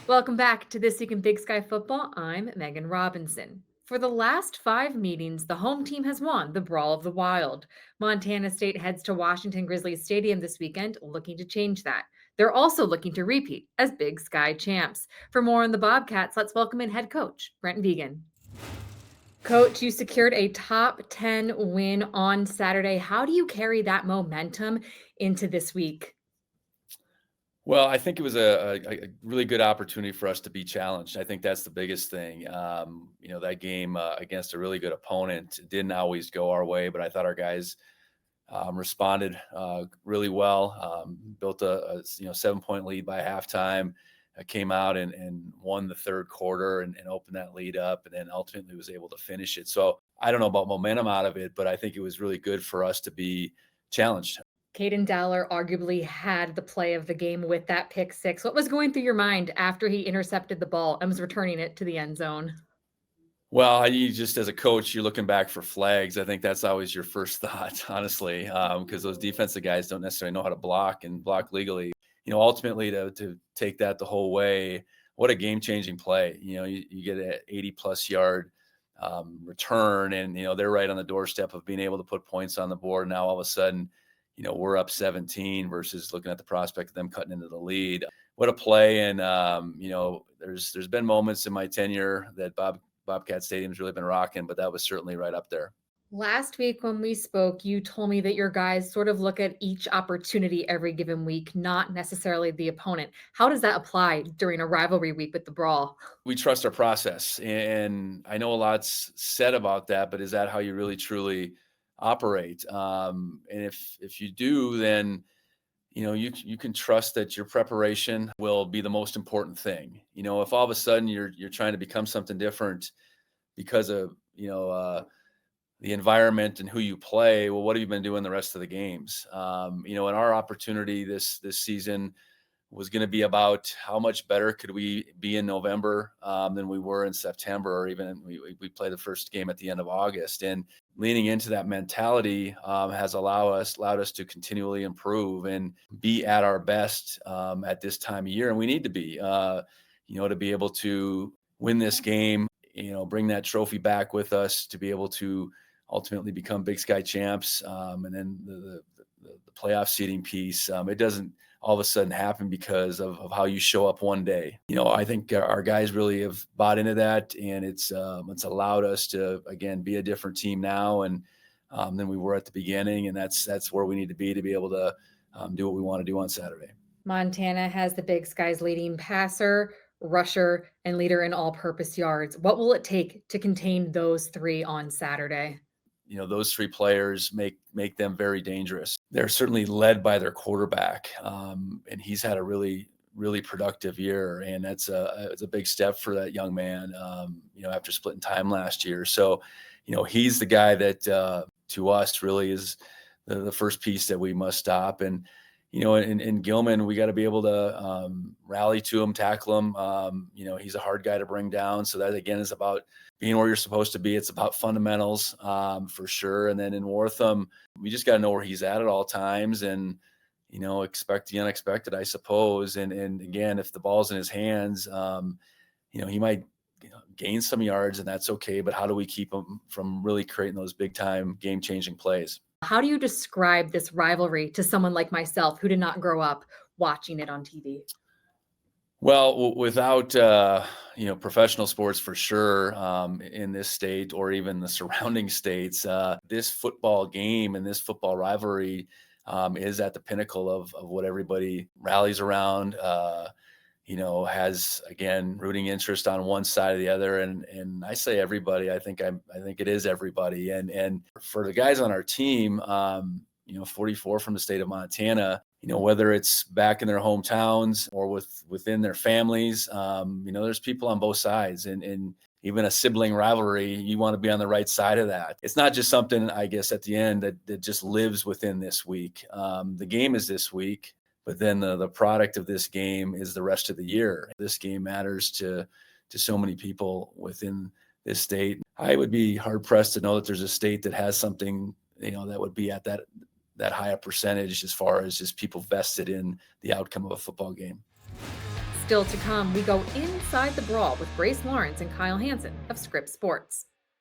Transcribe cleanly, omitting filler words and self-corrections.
Welcome back to This Week in Big Sky Football. I'm Megan Robinson. For the last 5 meetings, the home team has won the Brawl of the Wild. Montana State heads to Washington Grizzlies Stadium this weekend, looking to change that. They're also looking to repeat as Big Sky champs. For more on the Bobcats, let's welcome in head coach Brent Vigen. Coach, you secured a top 10 win on Saturday. How do you carry that momentum into this week? Well, I think it was a really good opportunity for us to be challenged. I think that's the biggest thing. That game against a really good opponent didn't always go our way, but I thought our guys responded really well. Built a 7-point lead by halftime. Came out and won the third quarter and opened that lead up, and then ultimately was able to finish it. So I don't know about momentum out of it, but I think it was really good for us to be challenged. Caden Dowler arguably had the play of the game with that pick six. What was going through your mind after he intercepted the ball and was returning it to the end zone? Well, you just as a coach, you're looking back for flags. I think that's always your first thought, honestly, because those defensive guys don't necessarily know how to block and block legally. Ultimately to take that the whole way, what a game-changing play. You get an 80-plus yard return, and they're right on the doorstep of being able to put points on the board. Now all of a sudden, we're up 17 versus looking at the prospect of them cutting into the lead. What a play! And there's been moments in my tenure that Bobcat Stadium's really been rocking, but that was certainly right up there. Last week when we spoke, you told me that your guys sort of look at each opportunity every given week, not necessarily the opponent. How does that apply during a rivalry week with the Brawl? We trust our process, and I know a lot's said about that, but is that how you really truly operate? And if you do, then you can trust that your preparation will be the most important thing. If all of a sudden you're trying to become something different because of the environment and who you play, well, what have you been doing the rest of the games? And our opportunity this season was going to be about how much better could we be in November than we were in September, or even we played the first game at the end of August. And leaning into that mentality has allowed us to continually improve and be at our best at this time of year. And we need to be, to be able to win this game, bring that trophy back with us, to be able to ultimately become Big Sky champs. And then the playoff seeding piece, it doesn't all of a sudden happen because of how you show up one day. I think our guys really have bought into that, and it's allowed us to, again, be a different team now and than we were at the beginning. And that's where we need to be able to do what we want to do on Saturday. Montana has the Big Sky's leading passer, rusher, and leader in all-purpose yards. What will it take to contain those three on Saturday? Those three players make them very dangerous. They're certainly led by their quarterback, and he's had a really, really productive year, and it's a big step for that young man. After splitting time last year, so he's the guy that to us really is the first piece that we must stop. And in Gilman, we got to be able to rally to him, tackle him. He's a hard guy to bring down. So that, again, is about being where you're supposed to be. It's about fundamentals for sure. And then in Wortham, we just got to know where he's at all times and, expect the unexpected, I suppose. And again, if the ball's in his hands, he might gain some yards, and that's okay. But how do we keep him from really creating those big time game changing plays? How do you describe this rivalry to someone like myself who did not grow up watching it on TV? Well, without professional sports for sure in this state or even the surrounding states, this football game and this football rivalry is at the pinnacle of what everybody rallies around. Has, again, rooting interest on one side or the other, and I say everybody. I think it is everybody, and for the guys on our team, 44 from the state of Montana. Whether it's back in their hometowns or within their families, there's people on both sides, and even a sibling rivalry, you want to be on the right side of that. It's not just something, I guess, at the end that just lives within this week. The game is this week, but then the product of this game is the rest of the year. This game matters to so many people within this state. I would be hard pressed to know that there's a state that has something, that would be at that high a percentage as far as just people vested in the outcome of a football game. Still to come, we go inside the brawl with Grace Lawrence and Kyle Hansen of Scripps Sports.